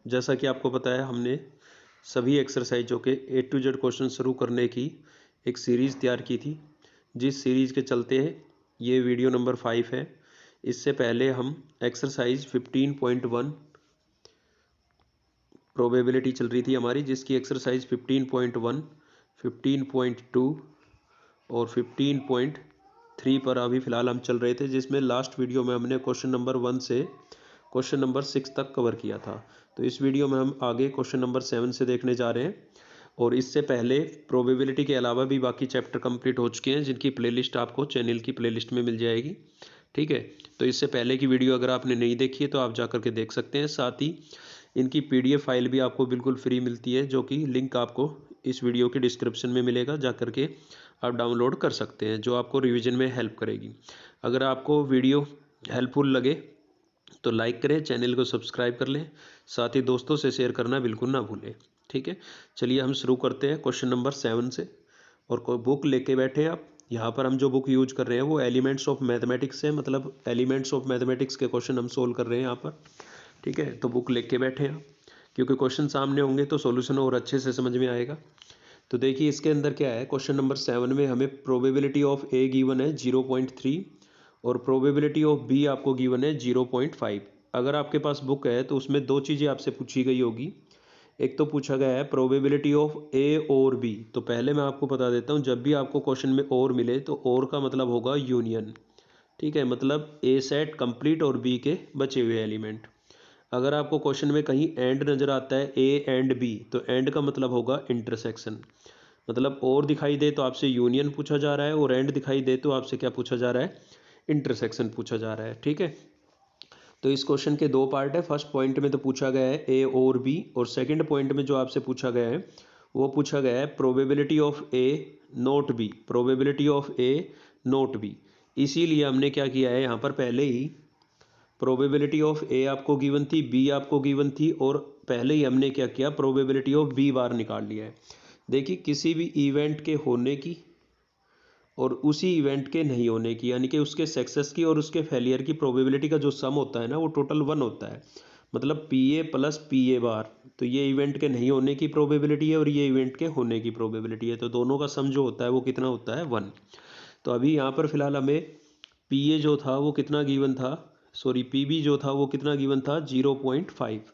जैसा कि आपको पता है हमने सभी एक्सरसाइजों के A to Z क्वेश्चन शुरू करने की एक सीरीज़ तैयार की थी, जिस सीरीज़ के चलते ये वीडियो नंबर 5 है। इससे पहले हम एक्सरसाइज 15.1 प्रोबेबिलिटी चल रही थी हमारी, जिसकी एक्सरसाइज 15.1, 15.2 और 15.3 पर अभी फ़िलहाल हम चल रहे थे, जिसमें लास्ट वीडियो में हमने क्वेश्चन नंबर 1 से क्वेश्चन नंबर 6 तक कवर किया था। तो इस वीडियो में हम आगे क्वेश्चन नंबर 7 से देखने जा रहे हैं। और इससे पहले प्रोबेबिलिटी के अलावा भी बाकी चैप्टर कंप्लीट हो चुके हैं, जिनकी प्लेलिस्ट आपको चैनल की प्लेलिस्ट में मिल जाएगी। ठीक है, तो इससे पहले की वीडियो अगर आपने नहीं देखी है तो आप जा करके देख सकते हैं। साथ ही इनकी PDF फाइल भी आपको बिल्कुल फ्री मिलती है, जो कि लिंक आपको इस वीडियो के डिस्क्रिप्शन में मिलेगा, जा करके आप डाउनलोड कर सकते हैं, जो आपको रिवीजन में हेल्प करेगी। अगर आपको वीडियो हेल्पफुल लगे तो लाइक करें, चैनल को सब्सक्राइब कर लें, साथ ही दोस्तों से शेयर करना बिल्कुल ना भूलें। ठीक है, चलिए हम शुरू करते हैं क्वेश्चन नंबर 7 से। और कोई बुक लेके बैठे आप। यहाँ पर हम जो बुक यूज कर रहे हैं वो एलिमेंट्स ऑफ मैथमेटिक्स है, मतलब एलिमेंट्स ऑफ मैथमेटिक्स के क्वेश्चन हम सोल्व कर रहे हैं यहाँ पर। ठीक है, तो बुक लेके बैठे हैं, क्योंकि क्वेश्चन सामने होंगे तो सॉल्यूशन और अच्छे से समझ में आएगा। तो देखिए इसके अंदर क्या है। क्वेश्चन नंबर 7 में हमें प्रोबेबिलिटी ऑफ ए गिवन है 0.3 और प्रोबेबिलिटी ऑफ बी आपको गिवन है 0.5। अगर आपके पास बुक है तो उसमें दो चीज़ें आपसे पूछी गई होगी। एक तो पूछा गया है प्रोबेबिलिटी ऑफ ए और बी। तो पहले मैं आपको बता देता हूँ, जब भी आपको क्वेश्चन में और मिले तो और का मतलब होगा यूनियन। ठीक है, मतलब ए सेट कंप्लीट और बी के बचे हुए एलिमेंट। अगर आपको क्वेश्चन में कहीं एंड नज़र आता है ए एंड बी, तो एंड का मतलब होगा इंटरसेक्शन। मतलब और दिखाई दे तो आपसे यूनियन पूछा जा रहा है, और एंड दिखाई दे तो आपसे क्या पूछा जा रहा है, इंटरसेक्शन पूछा जा रहा है। ठीक है, तो इस क्वेश्चन के दो पार्ट है। फर्स्ट पॉइंट में तो पूछा गया है ए और बी, और सेकंड पॉइंट में जो आपसे पूछा गया है वो पूछा गया है probability of A not be, probability of A not be. इसीलिए हमने क्या किया है, यहाँ पर पहले ही प्रोबेबिलिटी ऑफ ए आपको गिवन थी, बी आपको गिवन थी, और पहले ही हमने क्या किया, प्रोबेबिलिटी ऑफ बी बार निकाल लिया है। देखिए किसी भी इवेंट के होने की और उसी इवेंट के नहीं होने की, यानी कि उसके सक्सेस की और उसके फेलियर की प्रोबेबिलिटी का जो सम होता है ना, वो टोटल 1 होता है। मतलब PA प्लस PA बार। तो ये इवेंट के नहीं होने की प्रोबेबिलिटी है और ये इवेंट के होने की प्रोबेबिलिटी है, तो दोनों का सम जो होता है वो कितना होता है, 1। तो अभी यहाँ पर फिलहाल हमें PA जो था वो कितना गिवन था, सॉरी PB जो था वो कितना गिवन था, 0.5।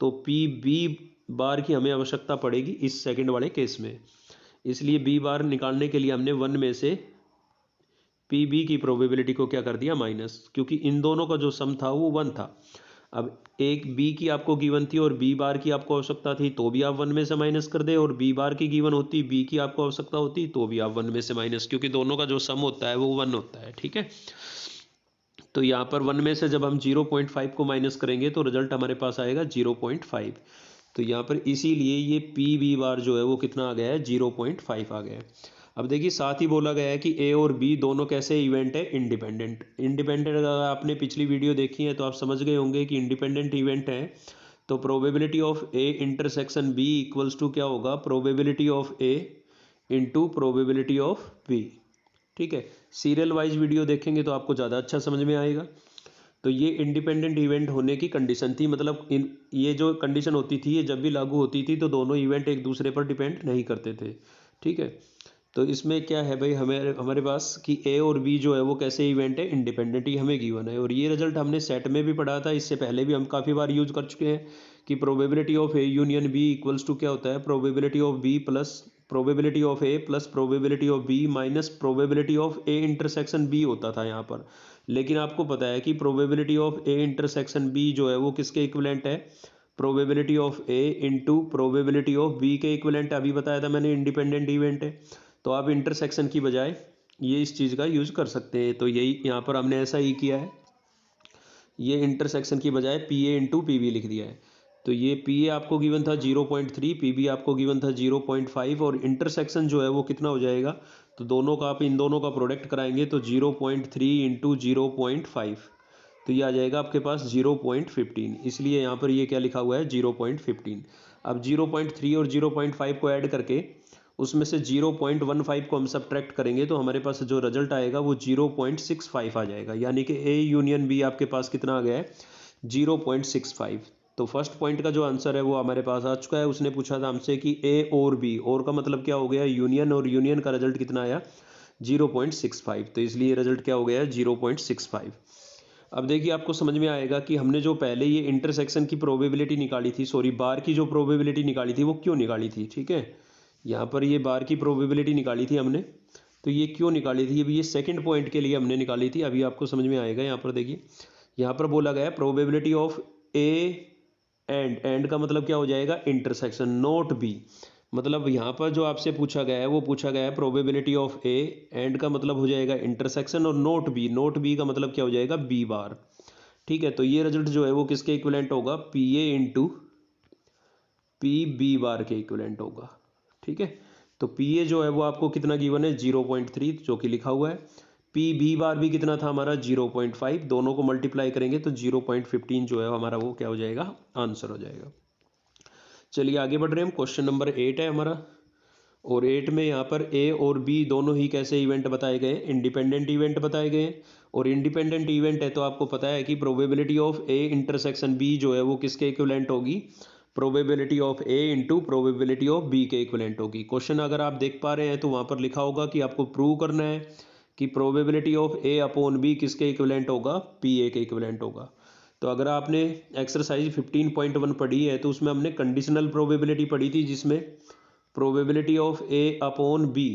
तो PB बार की हमें आवश्यकता पड़ेगी इस सेकंड वाले केस में। इसलिए बी बार निकालने के लिए हमने 1 में से PB की प्रोबेबिलिटी को क्या कर दिया, माइनस, क्योंकि इन दोनों का जो सम था वो 1 था। अब एक B की आपको गिवन थी और B बार की आपको आवश्यकता थी, तो भी आप 1 में से माइनस कर दे, और B बार की गिवन होती, B की आपको आवश्यकता होती, तो भी आप 1 में से माइनस, क्योंकि दोनों का जो सम होता है वो 1 होता है। ठीक है, तो यहाँ पर 1 में से जब हम 0.5 को माइनस करेंगे तो रिजल्ट हमारे पास आएगा 0.5। तो यहाँ पर इसीलिए ये PB बार जो है वो कितना आ गया है, 0.5 आ गया है। अब देखिए साथ ही बोला गया है कि A और B दोनों कैसे इवेंट है, इंडिपेंडेंट। इंडिपेंडेंट अगर आपने पिछली वीडियो देखी है तो आप समझ गए होंगे कि इंडिपेंडेंट इवेंट है तो probability of A intersection B equals to क्या होगा, probability of A into probability of B। ठीक है, सीरियल वाइज वीडियो देखेंगे तो आपको ज़्यादा अच्छा समझ में आएगा। तो ये इंडिपेंडेंट इवेंट होने की कंडीशन थी, मतलब ये जो कंडीशन होती थी ये जब भी लागू होती थी तो दोनों इवेंट एक दूसरे पर डिपेंड नहीं करते थे। ठीक है, तो इसमें क्या है भाई, हमारे पास कि ए और बी जो है वो कैसे इवेंट है, इंडिपेंडेंट ही हमें गिवन है। और ये रिजल्ट हमने सेट में भी पढ़ा था, इससे पहले भी हम काफ़ी बार यूज कर चुके हैं कि probability of A union B equals to क्या होता है, probability of B plus probability of A plus probability of B minus probability of A intersection B होता था यहाँ पर। लेकिन आपको पता है कि probability of A intersection B जो है वो किसके इक्विवेलेंट है, probability of A into probability of B के इक्विवेलेंट। अभी बताया था मैंने, इंडिपेंडेंट इवेंट है, तो आप इंटरसेक्शन की बजाय ये इस चीज़ का यूज कर सकते हैं। तो यही यहाँ पर हमने ऐसा ही किया है, ये इंटरसेक्शन की बजाय PA इंटू PB लिख दिया है। तो ये PA आपको गिवन था 0.3, PB आपको गिवन था 0.5, और इंटरसेक्शन जो है वो कितना हो जाएगा, तो दोनों का आप इन दोनों का प्रोडक्ट कराएंगे तो 0.3 इंटू 0.5, तो ये आ जाएगा आपके पास 0.15। इसलिए यहाँ पर ये क्या लिखा हुआ है, 0.15। अब 0.3 और 0.5 को ऐड करके उसमें से 0.15 को हम सब्ट्रैक्ट करेंगे तो हमारे पास जो रिजल्ट आएगा वो 0.65 आ जाएगा। यानी कि A यूनियन B आपके पास कितना आ गया है, 0.65। तो फर्स्ट पॉइंट का जो आंसर है वो हमारे पास आ चुका है। उसने पूछा था हमसे कि ए और बी, और का मतलब क्या हो गया यूनियन, और यूनियन का रिजल्ट कितना आया 0.65, तो इसलिए रिजल्ट क्या हो गया 0.65। अब देखिए आपको समझ में आएगा कि हमने जो पहले ये इंटरसेक्शन की प्रोबेबिलिटी निकाली थी, सॉरी बार की जो प्रोबेबिलिटी निकाली थी वो क्यों निकाली थी, ठीक है, यहाँ पर ये बार की प्रोबेबिलिटी निकाली थी हमने, तो ये क्यों निकाली थी, अभी ये सेकंड पॉइंट के लिए हमने निकाली थी। अभी आपको समझ में आएगा। यहाँ पर देखिए, यहाँ पर बोला गया प्रोबेबिलिटी ऑफ ए एंड का मतलब क्या हो जाएगा इंटरसेक्शन, नॉट बी। मतलब यहाँ पर जो आपसे पूछा गया है वो पूछा गया है प्रोबेबिलिटी ऑफ ए, एंड का मतलब हो जाएगा इंटरसेक्शन, और नॉट बी, नॉट बी का मतलब क्या हो जाएगा बी बार। ठीक है, तो ये रिजल्ट जो है वो किसके इक्विवेलेंट होगा, P A into P B bar के इक्विवेलेंट होगा। ठीक है, तो पी ए जो है वो आपको कितना गिवन है 0.3 जो कि लिखा हुआ है, पी बी बार भी कितना था हमारा 0.5, दोनों को मल्टीप्लाई करेंगे तो 0.15 जो है हमारा वो क्या हो जाएगा आंसर हो जाएगा। चलिए आगे बढ़ रहे हैं हम। क्वेश्चन नंबर 8 है हमारा, और 8 में यहाँ पर ए और बी दोनों ही कैसे इवेंट बताए गए, इंडिपेंडेंट इवेंट बताए गए। और इंडिपेंडेंट इवेंट है तो आपको पता है कि probability of A intersection B जो है वो किसके इक्विवेलेंट होगी, probability of A into probability of B के इक्विवेलेंट होगी। क्वेश्चन अगर आप देख पा रहे हैं तो वहाँ पर लिखा होगा कि आपको प्रूव करना है कि probability of A upon B किसके इक्विवेलेंट होगा, पी ए के इक्विवेलेंट होगा। तो अगर आपने एक्सरसाइज 15.1 पढ़ी है तो उसमें हमने कंडीशनल प्रोबेबिलिटी पढ़ी थी, जिसमें probability of A upon B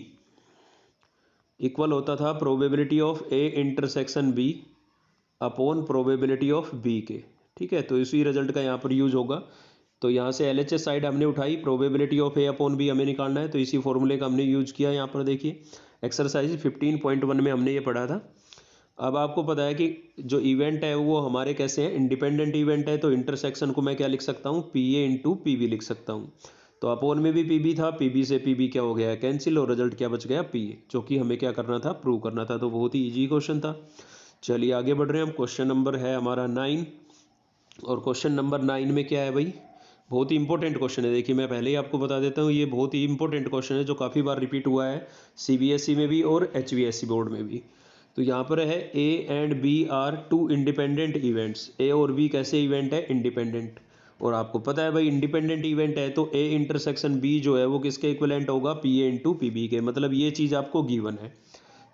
equal होता था probability of A intersection B upon probability of B के। ठीक है, तो इसी रिजल्ट का यहाँ पर यूज होगा। तो यहाँ से एलएचएस साइड हमने उठाई, probability of A upon B हमें निकालना है, तो इसी फॉर्मूले का हमने यूज किया। यहाँ पर देखिए एक्सरसाइज 15.1 में हमने ये पढ़ा था। अब आपको पता है कि जो इवेंट है वो हमारे कैसे हैं, इंडिपेंडेंट इवेंट है, तो इंटरसेक्शन को मैं क्या लिख सकता हूँ, P A into P B लिख सकता हूँ। तो अपॉन में भी पी बी था, पी बी से पी बी क्या हो गया कैंसिल, और रिजल्ट क्या बच गया पी ए, जो कि हमें क्या करना था प्रूव करना था। तो बहुत ही ईजी क्वेश्चन था। चलिए आगे बढ़ रहे हैं हम। क्वेश्चन नंबर है हमारा 9, और क्वेश्चन नंबर 9 में क्या है भाई, बहुत ही इंपॉर्टेंट क्वेश्चन है। देखिए मैं पहले ही आपको बता देता हूँ, ये बहुत ही इंपॉर्टेंट क्वेश्चन है जो काफ़ी बार रिपीट हुआ है सीबीएसई में भी और एचवीएसई बोर्ड में भी। तो यहाँ पर है A and B are two independent events, A और बी कैसे इवेंट है इंडिपेंडेंट, और आपको पता है भाई इंडिपेंडेंट इवेंट है तो ए इंटरसेक्शन बी जो है वो किसके इक्विवेलेंट होगा, P A into P B के, मतलब ये चीज़ आपको गिवन है।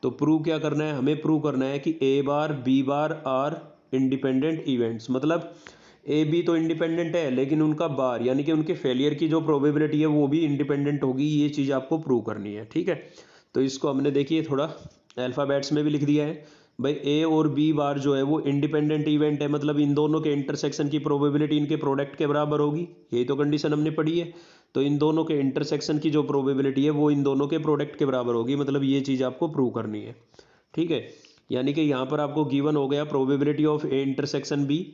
तो प्रूव क्या करना है, हमें प्रूव करना है कि A bar B bar are independent events, मतलब ए बी तो इंडिपेंडेंट है लेकिन उनका बार यानी कि उनके फेलियर की जो प्रोबेबिलिटी है वो भी इंडिपेंडेंट होगी, ये चीज़ आपको प्रूव करनी है। ठीक है, तो इसको हमने देखिए थोड़ा अल्फ़ाबेट्स में भी लिख दिया है भाई, ए और बी बार जो है वो इंडिपेंडेंट इवेंट है, मतलब इन दोनों के इंटरसेक्शन की प्रोबेबिलिटी इनके प्रोडक्ट के बराबर होगी, यही तो कंडीशन हमने पढ़ी है। तो इन दोनों के इंटरसेक्शन की जो प्रोबेबिलिटी है वो इन दोनों के प्रोडक्ट के बराबर होगी, मतलब ये चीज़ आपको प्रूव करनी है। ठीक है, यानी कि यहाँ पर आपको गिवन हो गया probability of A intersection B,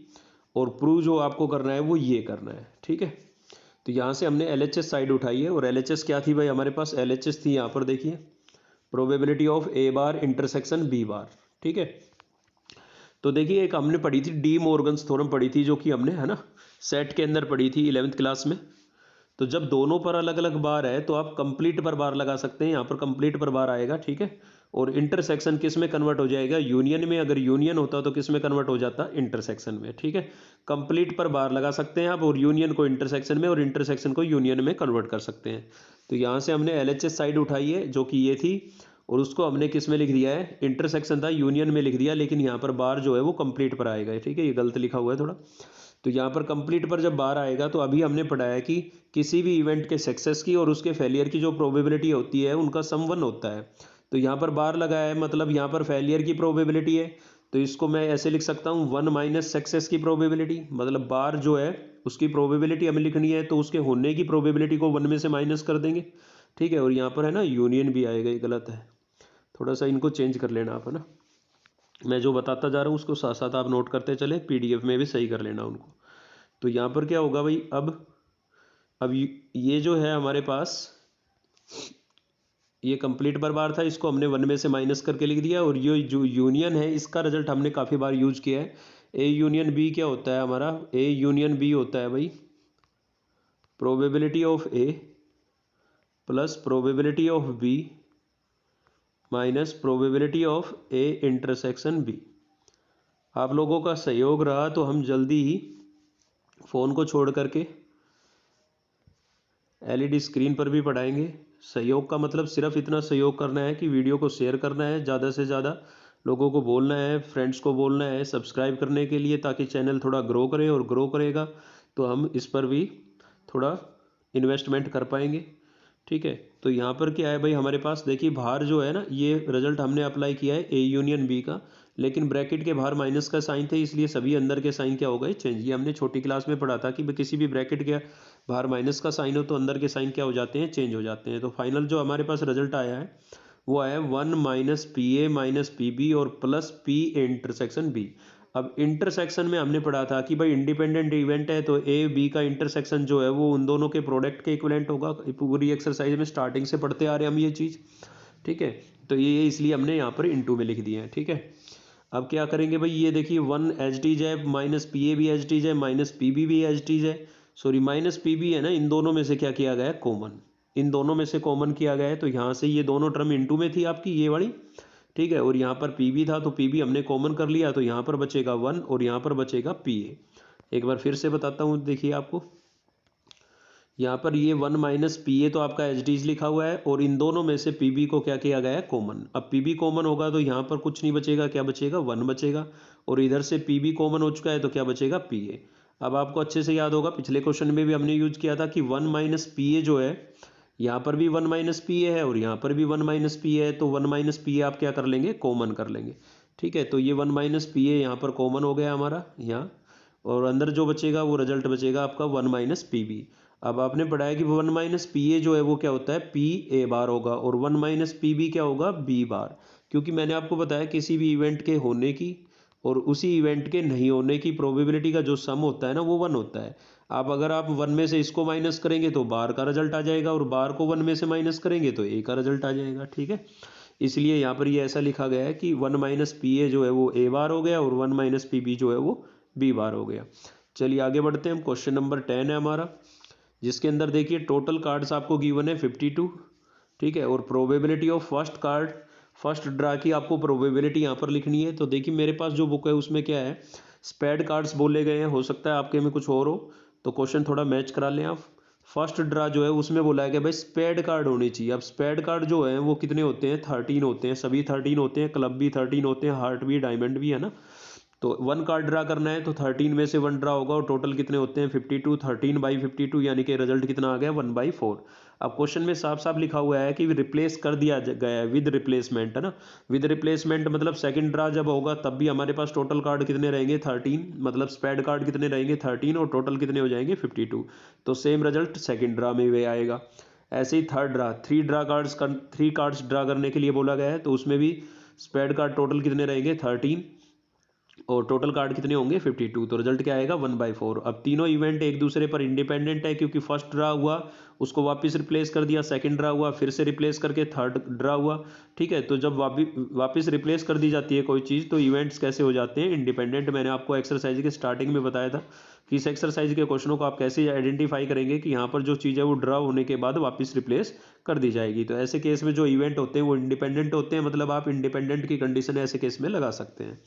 और प्रूव जो आपको करना है वो ये करना है। ठीक है, तो यहाँ से हमने एलएचएस साइड उठाई है, और एलएचएस क्या थी भाई हमारे पास, एलएचएस थी यहाँ पर देखिए probability of A bar intersection B bar. ठीक है, तो देखिए एक हमने पढ़ी थी डी मॉर्गन्स थ्योरम पढ़ी थी, जो कि हमने है ना सेट के अंदर पढ़ी थी 11th क्लास में। तो जब दोनों पर अलग अलग बार है तो आप कंप्लीट पर बार लगा सकते हैं, यहाँ पर कंप्लीट पर बार आएगा। ठीक है, और इंटरसेक्शन किस में कन्वर्ट हो जाएगा, यूनियन में, अगर यूनियन होता तो किस में कन्वर्ट हो जाता, इंटरसेक्शन में। ठीक है, कंप्लीट पर बार लगा सकते हैं आप, और यूनियन को इंटरसेक्शन में और इंटरसेक्शन को यूनियन में कन्वर्ट कर सकते हैं। तो यहाँ से हमने एलएचएस साइड उठाई है जो कि ये थी, और उसको हमने किस में लिख दिया है, इंटरसेक्शन था यूनियन में लिख दिया, लेकिन यहाँ पर बार जो है वो कंप्लीट पर आएगा। ठीक है, ये गलत लिखा हुआ है थोड़ा। तो यहाँ पर कंप्लीट पर जब बार आएगा तो अभी हमने पढ़ा है कि किसी भी इवेंट के सक्सेस की और उसके फेलियर की जो प्रोबेबिलिटी होती है उनका सम 1 होता है। तो यहाँ पर बार लगाया है, मतलब यहाँ पर फेलियर की प्रोबेबिलिटी है, तो इसको मैं ऐसे लिख सकता हूँ 1 माइनस सक्सेस की प्रोबेबिलिटी, मतलब बार जो है उसकी प्रोबेबिलिटी हमें लिखनी है तो उसके होने की प्रोबेबिलिटी को 1 में से माइनस कर देंगे। ठीक है, और यहाँ पर है ना यूनियन भी आएगा, ये गलत है, थोड़ा सा इनको चेंज कर लेना आप, है ना, मैं जो बताता जा रहा हूँ उसको साथ साथ आप नोट करते चले, पीडीएफ में भी सही कर लेना उनको। तो यहाँ पर क्या होगा भाई, अब ये जो है हमारे पास ये कंप्लीट पर बार था, इसको हमने 1 में से माइनस करके लिख दिया, और ये जो यूनियन है इसका रिजल्ट हमने काफ़ी बार यूज किया है। ए यूनियन बी क्या होता है हमारा, ए यूनियन बी होता है भाई probability of A plus probability of B minus probability of A intersection B. आप लोगों का सहयोग रहा तो हम जल्दी ही फ़ोन को छोड़ करके एलईडी स्क्रीन पर भी पढ़ाएंगे। सहयोग का मतलब सिर्फ इतना सहयोग करना है कि वीडियो को शेयर करना है, ज़्यादा से ज़्यादा लोगों को बोलना है, फ्रेंड्स को बोलना है सब्सक्राइब करने के लिए, ताकि चैनल थोड़ा ग्रो करे, और ग्रो करेगा तो हम इस पर भी थोड़ा इन्वेस्टमेंट कर पाएंगे। ठीक है, तो यहाँ पर क्या है भाई, हमारे पास देखिए बाहर जो है ना, ये रिजल्ट हमने अप्लाई किया है ए यूनियन बी का, लेकिन ब्रैकेट के बाहर माइनस का साइन थे, इसलिए सभी अंदर के साइन क्या हो गए, चेंज। ये हमने छोटी क्लास में पढ़ा था कि किसी भी ब्रैकेट के बाहर माइनस का साइन हो तो अंदर के साइन क्या हो जाते हैं, चेंज हो जाते हैं। तो फाइनल जो हमारे पास रिजल्ट आया है वो आया 1 minus P A minus P B और प्लस पी इंटरसेक्शन बी। अब इंटरसेक्शन में हमने पढ़ा था कि भाई इंडिपेंडेंट इवेंट है तो ए बी का इंटरसेक्शन जो है वो उन दोनों के प्रोडक्ट के इक्विवेलेंट होगा। पूरी एक्सरसाइज में स्टार्टिंग से पढ़ते आ रहे हैं हम ये चीज़। ठीक है, तो ये इसलिए हमने यहाँ पर इनटू में लिख दिया है। ठीक है, अब क्या करेंगे भाई, ये देखिए 1 एच टी है, माइनस पी ए भी एच टी है, माइनस पी बी भी एच टी है, सॉरी माइनस पी बी है ना, इन दोनों में से क्या किया गया है, कॉमन। इन दोनों में से कॉमन किया गया है, तो यहाँ से ये दोनों टर्म इनटू में थी आपकी ये वाली। ठीक है, और यहाँ पर पी बी था तो पी बी हमने कॉमन कर लिया, तो यहाँ पर बचेगा 1 और यहाँ पर बचेगा पी ए। एक बार फिर से बताता हूँ, देखिए आपको यहाँ पर ये 1 माइनस पी ए तो आपका एच डीज लिखा हुआ है, और इन दोनों में से पी बी को क्या किया गया है, कॉमन। अब पी बी कॉमन होगा तो यहाँ पर कुछ नहीं बचेगा, क्या बचेगा, 1 बचेगा, और इधर से पी बी कॉमन हो चुका है तो क्या बचेगा, पी ए। अब आपको अच्छे से याद होगा पिछले क्वेश्चन में भी हमने यूज किया था कि 1 माइनस पी ए जो है, यहाँ पर भी 1 माइनस पी ए है और यहाँ पर भी 1 माइनस पी ए है, तो 1 माइनस पी ए आप क्या कर लेंगे, कॉमन कर लेंगे। ठीक है, तो ये 1 माइनस पी ए यहाँ पर कॉमन हो गया हमारा यहाँ, और अंदर जो बचेगा वो रिजल्ट बचेगा आपका 1 माइनस पी बी। अब आपने पढ़ाया कि 1 माइनस पी ए जो है वो क्या होता है, पी ए बार होगा, और 1 माइनस पी बी क्या होगा, बी बार। क्योंकि मैंने आपको बताया किसी भी इवेंट के होने की और उसी इवेंट के नहीं होने की प्रोबेबिलिटी का जो सम होता है ना वो 1 होता है। अगर आप 1 में से इसको माइनस करेंगे तो बार का रिजल्ट आ जाएगा, और बार को 1 में से माइनस करेंगे तो ए का रिजल्ट आ जाएगा। ठीक है, इसलिए यहाँ पर ये ऐसा लिखा गया है कि 1 माइनस पी ए जो है वो ए बार हो गया, और 1 माइनस पी बी जो है वो बी बार हो गया। चलिए आगे बढ़ते हैं हम। क्वेश्चन नंबर 10 है हमारा, जिसके अंदर देखिए टोटल कार्ड्स आपको गिवन है 52। ठीक है, और probability of first card, first draw की आपको प्रोबेबिलिटी यहाँ पर लिखनी है। तो देखिए मेरे पास जो बुक है उसमें क्या है, स्पेड कार्ड्स बोले गए हैं, हो सकता है आपके में कुछ और हो, तो क्वेश्चन थोड़ा मैच करा लें आप। फर्स्ट ड्रा जो है उसमें बोला है कि भाई स्पेड कार्ड होनी चाहिए। अब स्पेड कार्ड जो है वो कितने होते हैं, 13 होते हैं, सभी 13 होते हैं, क्लब भी 13 होते हैं, हार्ट भी, डायमंड भी, है ना। तो 1 कार्ड ड्रा करना है तो 13 में से 1 ड्रा होगा, और टोटल कितने होते हैं, 52। 13/52 यानी कि रिजल्ट कितना आ गया, 1/4। अब क्वेश्चन में साफ साफ लिखा हुआ है कि रिप्लेस कर दिया गया है विद रिप्लेसमेंट, है ना। विद रिप्लेसमेंट मतलब सेकंड ड्रा जब होगा तब भी हमारे पास टोटल कार्ड कितने रहेंगे, 13, मतलब स्पेड कार्ड कितने रहेंगे, 13, और टोटल कितने हो जाएंगे, 52। तो सेम रिजल्ट सेकंड ड्रा में भी आएगा। ऐसे ही थर्ड ड्रा, 3 कार्ड्स ड्रा करने के लिए बोला गया है, तो उसमें भी स्पेड कार्ड टोटल कितने रहेंगे, 13, और टोटल कार्ड कितने होंगे, 52। तो रिजल्ट क्या आएगा, 1/4। अब तीनों इवेंट एक दूसरे पर इंडिपेंडेंट है, क्योंकि फर्स्ट ड्रा हुआ उसको वापस रिप्लेस कर दिया, सेकंड ड्रा हुआ फिर से रिप्लेस करके थर्ड ड्रा हुआ। ठीक है, तो जब वापस रिप्लेस कर दी जाती है कोई चीज़ तो इवेंट्स कैसे हो जाते हैं, इंडिपेंडेंट। मैंने आपको एक्सरसाइज के स्टार्टिंग में बताया था कि इस एक्सरसाइज के क्वेश्चनों को आप कैसे आइडेंटिफाई करेंगे कि यहाँ पर जो चीज़ है वो ड्रा होने के बाद वापस रिप्लेस कर दी जाएगी। तो ऐसे केस में जो इवेंट होते हैं वो इंडिपेंडेंट होते हैं, मतलब आप इंडिपेंडेंट की कंडीशन ऐसे केस में लगा सकते हैं।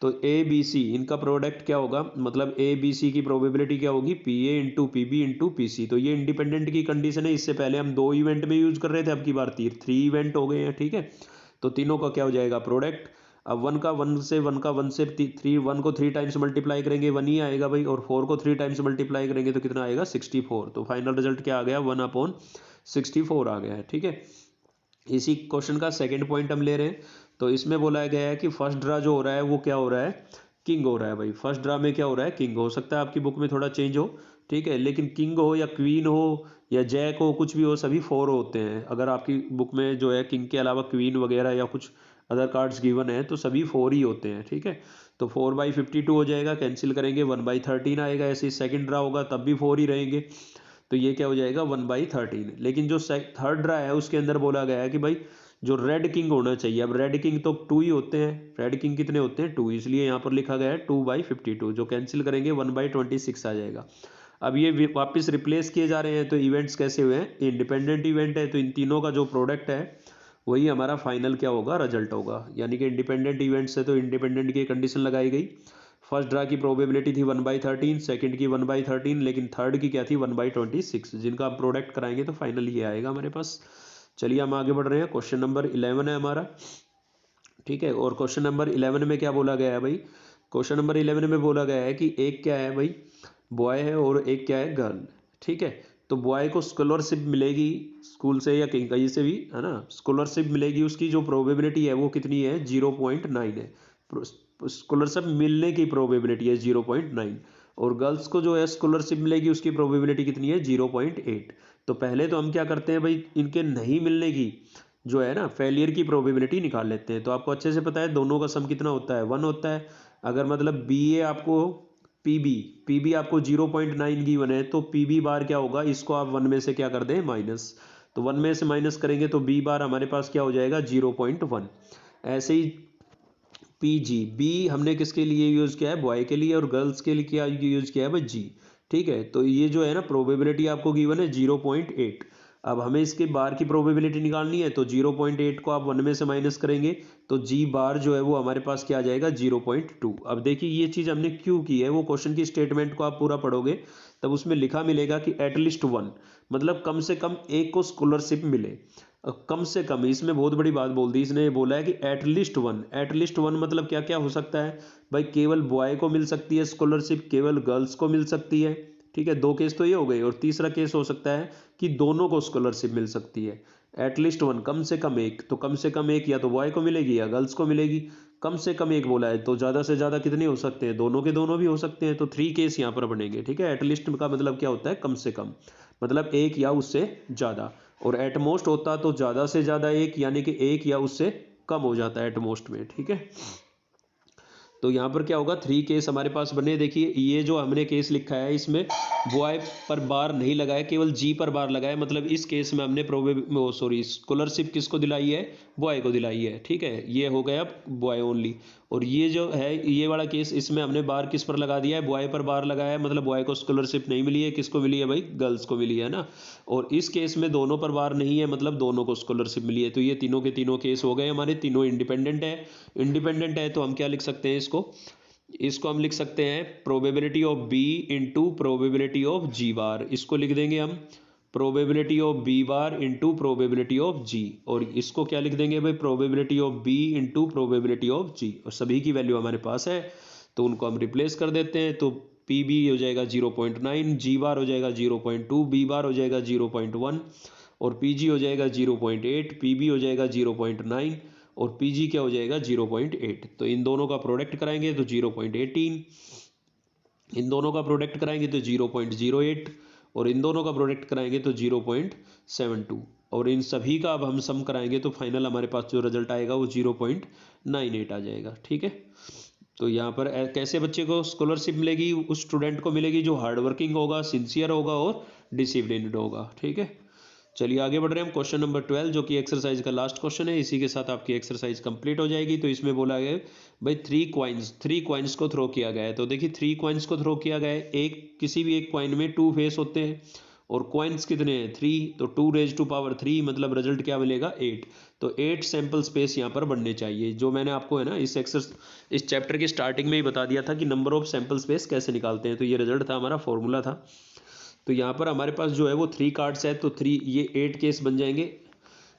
तो ए बी सी इनका प्रोडक्ट क्या होगा, मतलब ए बी सी की प्रोबेबिलिटी क्या होगी, P A into P B into P C. तो ये इंडिपेंडेंट की कंडीशन है, इससे पहले हम 2 इवेंट में यूज कर रहे थे, अब की बार 3 इवेंट हो गए हैं। ठीक है, तो तीनों का क्या हो जाएगा, प्रोडक्ट। अब 1 का 1 से 3, 1 को 3 टाइम्स मल्टीप्लाई करेंगे 1 ही आएगा भाई, और 4 को 3 टाइम्स मल्टीप्लाई करेंगे तो कितना आएगा, 64। तो फाइनल रिजल्ट क्या आ गया, 1/64 आ गया है। ठीक है, इसी क्वेश्चन का सेकंड पॉइंट हम ले रहे हैं। तो इसमें बोला गया है कि फर्स्ट ड्रा जो हो रहा है वो क्या हो रहा है, किंग हो रहा है भाई। फर्स्ट ड्रा में क्या हो रहा है, किंग। हो सकता है आपकी बुक में थोड़ा चेंज हो, ठीक है, लेकिन किंग हो या क्वीन हो या जैक हो, कुछ भी हो, सभी 4 होते हैं। अगर आपकी बुक में जो है किंग के अलावा क्वीन वगैरह या कुछ अदर कार्ड्स गिवन है तो सभी 4 ही होते हैं। ठीक है, तो 4/52 हो जाएगा, कैंसिल करेंगे 1/13 आएगा। ऐसे ही सेकंड ड्रा होगा तब भी 4 ही रहेंगे, तो ये क्या हो जाएगा, 1/13। लेकिन जो थर्ड ड्रा है उसके अंदर बोला गया है कि भाई जो रेड किंग होना चाहिए। अब रेड किंग तो 2 ही होते हैं, रेड किंग कितने होते हैं, 2, इसलिए यहाँ पर लिखा गया है 2/52, जो कैंसिल करेंगे 1/26 आ जाएगा। अब ये वापस रिप्लेस किए जा रहे हैं, तो इवेंट्स कैसे हुए हैं, इंडिपेंडेंट इवेंट है, तो इन तीनों का जो प्रोडक्ट है वही हमारा फाइनल क्या होगा, रिजल्ट होगा। यानी कि इंडिपेंडेंट इवेंट्स है तो इंडिपेंडेंट की कंडीशन लगाई गई, फर्स्ट ड्रा की प्रोबेबिलिटी थी 1/13, सेकंड की 1/13, लेकिन थर्ड की क्या थी 1/26, जिनका हम प्रोडक्ट कराएंगे तो फाइनल ये आएगा हमारे पास। चलिए हम आगे बढ़ रहे हैं। क्वेश्चन नंबर 11 है हमारा, ठीक है। और क्वेश्चन नंबर 11 में क्या बोला गया है भाई, क्वेश्चन नंबर 11 में बोला गया है कि एक क्या है भाई, बॉय है और एक क्या है, गर्ल, ठीक है। तो बॉय को स्कॉलरशिप मिलेगी स्कूल से या कहीं से भी, है ना, स्कॉलरशिप मिलेगी, उसकी जो प्रोबेबिलिटी है वो कितनी है, 0.9 है। स्कॉलरशिप मिलने की प्रोबेबिलिटी है 0.9, और गर्ल्स को जो है स्कॉलरशिप मिलेगी उसकी प्रोबेबिलिटी कितनी है, 0.8। तो पहले तो हम क्या करते हैं भाई, इनके नहीं मिलने की जो है ना फेलियर की प्रोबेबिलिटी निकाल लेते हैं। तो आपको अच्छे से पता है दोनों का सम कितना होता है, 1 होता है। अगर मतलब बी ए आपको पी बी आपको 0.9 गिवन है, तो पी बी बार क्या होगा, इसको आप 1 में से क्या कर दें, माइनस। तो 1 में से माइनस करेंगे तो बी बार हमारे पास क्या हो जाएगा, 0.1। ऐसे ही पी जी, बी हमने किसके लिए यूज़ किया है, बॉय के लिए, और गर्ल्स के लिए क्या यूज़ किया है भाई, जी, ठीक है। तो ये जो है ना प्रोबेबिलिटी आपको गिवन है 0.8। अब हमें इसके बार की प्रोबेबिलिटी निकालनी है, तो 0.8 को आप 1 में से माइनस करेंगे तो जी बार जो है वो हमारे पास क्या आ जाएगा, 0.2। अब देखिए ये चीज़ हमने क्यों की है, वो क्वेश्चन की स्टेटमेंट को आप पूरा पढ़ोगे तब उसमें लिखा मिलेगा कि एटलीस्ट 1, मतलब कम से कम एक को स्कॉलरशिप मिले। कम से कम, इसमें बहुत बड़ी बात बोल दी इसने, बोला है कि एटलीस्ट 1। एटलीस्ट 1 मतलब क्या क्या हो सकता है भाई, केवल बॉय को मिल सकती है स्कॉलरशिप, केवल गर्ल्स को मिल सकती है, ठीक है। 2 केस तो ये हो गए, और तीसरा केस हो सकता है कि दोनों को स्कॉलरशिप मिल सकती है। एटलीस्ट 1, कम से कम एक, तो कम से कम एक या तो बॉय को मिलेगी या गर्ल्स को मिलेगी। कम से कम एक बोला है, तो ज़्यादा से ज़्यादा कितने हो सकते हैं, दोनों के दोनों भी हो सकते हैं। तो 3 केस यहाँ पर बनेंगे, ठीक है। एटलीस्ट का मतलब क्या होता है, कम से कम, मतलब एक या उससे ज़्यादा, और एट मोस्ट होता तो ज़्यादा से ज़्यादा एक, यानी कि एक या उससे कम हो जाता है एट मोस्ट में, ठीक है। तो यहाँ पर क्या होगा, 3 केस हमारे पास बने। देखिए ये जो हमने केस लिखा है इसमें बॉय पर बार नहीं लगाया, केवल जी पर बार लगाया, मतलब इस केस में हमने स्कॉलरशिप किसको दिलाई है, बॉय को दिलाई है, ठीक है। ये हो गया बॉय ओनली। और ये जो है ये वाला केस, इसमें हमने बार किस पर लगा दिया है, बॉय पर बार लगाया है, मतलब बॉय को स्कॉलरशिप नहीं मिली है, किसको मिली है भाई, गर्ल्स को मिली है ना। और इस केस में दोनों पर बार नहीं है, मतलब दोनों को स्कॉलरशिप मिली है। तो ये तीनों के तीनों केस हो गए हमारे, तीनों इंडिपेंडेंट है। इंडिपेंडेंट है तो हम क्या लिख सकते हैं इसको, इसको हम लिख सकते हैं probability of B into probability of G bar, इसको लिख देंगे हम probability of B bar into probability of G. और इसको क्या लिख देंगे भाई, probability of B into probability of G. और सभी की वैल्यू हमारे पास है तो उनको हम रिप्लेस कर देते हैं। तो पी बी हो जाएगा 0.9, जी बार हो जाएगा 0.2, बी बार हो जाएगा 0.1, और पी जी हो जाएगा 0.8, पी बी हो जाएगा 0.9, और पी जी क्या हो जाएगा 0.8। तो इन दोनों का प्रोडक्ट कराएंगे तो 0.18, इन दोनों का प्रोडक्ट कराएंगे तो 0.08, और इन दोनों का प्रोडक्ट कराएंगे तो 0.72, और इन सभी का अब हम सम कराएंगे तो फाइनल हमारे पास जो रिजल्ट आएगा वो 0.98 आ जाएगा, ठीक है। तो यहाँ पर कैसे बच्चे को स्कॉलरशिप मिलेगी, उस स्टूडेंट को मिलेगी जो हार्ड वर्किंग होगा, सिंसियर होगा और डिसिप्लिन्ड होगा, ठीक है। चलिए आगे बढ़ रहे हैं हम। क्वेश्चन नंबर 12 जो कि एक्सरसाइज का लास्ट क्वेश्चन है, इसी के साथ आपकी एक्सरसाइज कंप्लीट हो जाएगी। तो इसमें बोला गया भाई 3 कॉइन्स को थ्रो किया गया है। तो देखिए 3 कॉइन्स को थ्रो किया गया है, एक किसी भी एक कॉइन में 2 फेस होते हैं, और कॉइन्स कितने हैं 3, तो 2⁻³ मतलब रिजल्ट क्या मिलेगा 8। तो 8 सैंपल स्पेस यहाँ पर बनने चाहिए, जो मैंने आपको है ना इस चैप्टर की स्टार्टिंग में ही बता दिया था कि नंबर ऑफ सैंपल स्पेस कैसे निकालते हैं। तो ये रिजल्ट था हमारा, फॉर्मूला था। तो यहाँ पर हमारे पास जो है वो 3 कार्ड्स है, तो 3 ये 8 केस बन जाएंगे।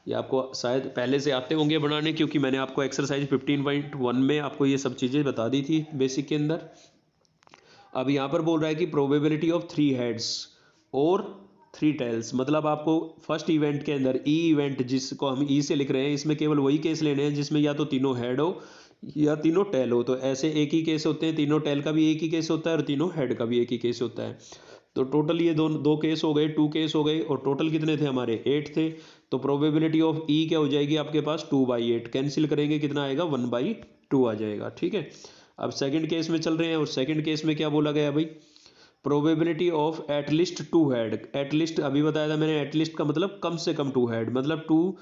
ये आपको शायद पहले से आते होंगे बनाने, क्योंकि मैंने आपको एक्सरसाइज 15.1 में आपको ये सब चीज़ें बता दी थी बेसिक के अंदर। अब यहाँ पर बोल रहा है कि प्रोबेबिलिटी ऑफ 3 हेड्स और 3 टेल्स, मतलब आपको फर्स्ट इवेंट के अंदर ई इवेंट जिसको हम ई से लिख रहे हैं, इसमें केवल वही केस लेने हैं जिसमें या तो तीनों हेड हो या तीनों टेल हो। तो ऐसे एक ही केस होते हैं, तीनों टेल का भी एक ही केस होता है और तीनों हेड का भी एक ही केस होता है। तो टोटल ये दो केस हो गए, 2 केस हो गए, और टोटल कितने थे हमारे 8 थे। तो प्रोबेबिलिटी ऑफ ई क्या हो जाएगी आपके पास 2/8, कैंसिल करेंगे कितना आएगा 1/2 आ जाएगा, ठीक है। अब सेकंड केस में चल रहे हैं, और सेकंड केस में क्या बोला गया भाई, probability of at least 2 head. At least अभी बताया था मैंने, एटलीस्ट का मतलब कम से कम 2 हेड, मतलब 2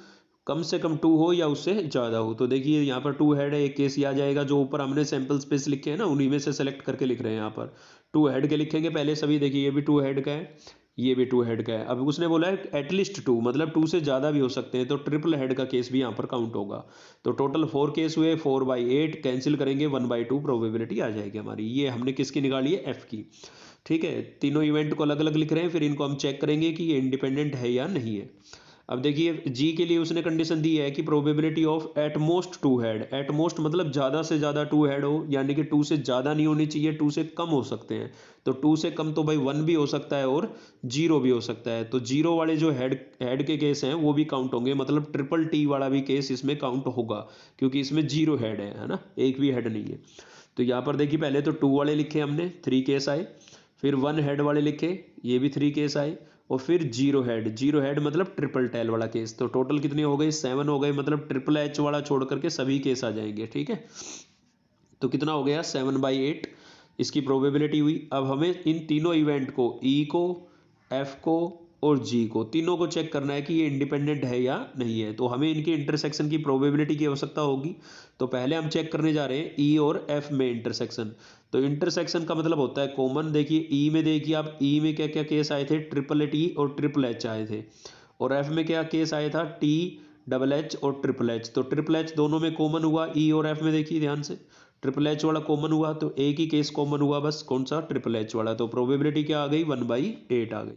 कम से कम 2 हो या उससे ज़्यादा हो। तो देखिए यहाँ पर 2 हेड है, एक केस ये आ जाएगा, जो ऊपर हमने सैंपल स्पेस लिखे हैं ना उन्हीं में से सेलेक्ट करके लिख रहे हैं। यहाँ पर 2 हेड के लिखेंगे पहले सभी, देखिए ये भी 2 हेड का है, ये भी 2 हेड का है। अब उसने बोला है एटलीस्ट 2, मतलब 2 से ज़्यादा भी हो सकते हैं, तो ट्रिपल हेड का केस भी यहाँ पर काउंट होगा। तो टोटल 4 केस हुए, 4/8 कैंसिल करेंगे, 1/2 प्रोबेबिलिटी आ जाएगी हमारी। ये हमने किसकी निकाली है, एफ की। ठीक है, तीनों इवेंट को अलग अलग लिख रहे हैं, फिर इनको हम चेक करेंगे कि ये इंडिपेंडेंट है या नहीं है। अब देखिए जी के लिए उसने कंडीशन दी है कि probability of at most 2 head. At most मतलब ज़्यादा से ज़्यादा 2 हेड हो, यानी कि 2 से ज़्यादा नहीं होनी चाहिए, 2 से कम हो सकते हैं। तो 2 से कम तो भाई 1 भी हो सकता है और 0 भी हो सकता है। तो 0 वाले जो हेड के केस हैं वो भी काउंट होंगे, मतलब ट्रिपल टी वाला भी केस इसमें काउंट होगा, क्योंकि इसमें 0 हेड है ना, एक भी हेड नहीं है। तो यहाँ पर देखिए पहले तो 2 वाले लिखे हमने, 3 केस आए, फिर 1 हेड वाले लिखे, ये भी 3 केस आए, और फिर 0 हेड मतलब ट्रिपल टेल वाला केस। तो टोटल कितने हो गए, 7 हो गए, मतलब ट्रिपल एच वाला छोड़ करके सभी केस आ जाएंगे। ठीक है, तो कितना हो गया, 7/8 इसकी प्रोबेबिलिटी हुई। अब हमें इन तीनों इवेंट को, ई को, एफ को और जी को, तीनों को चेक करना है कि ये इंडिपेंडेंट है या नहीं है। तो हमें इनके इंटरसेक्शन की प्रोबेबिलिटी की आवश्यकता होगी। तो पहले हम चेक करने जा रहे हैं ई और एफ में इंटरसेक्शन। तो इंटरसेक्शन का मतलब होता है कॉमन। देखिए ई में, देखिए आप ई में क्या क्या केस आए थे, ट्रिपल टी और ट्रिपल एच आए थे, और एफ में क्या केस आया था, टी, डबल एच और ट्रिपल एच। तो ट्रिपल एच दोनों में कॉमन हुआ, ई और एफ में देखिए ध्यान से ट्रिपल एच वाला कॉमन हुआ, तो एक ही केस कॉमन हुआ बस, कौन सा, ट्रिपल एच वाला। तो प्रोबेबिलिटी क्या आ गई, 1/8 आ गई।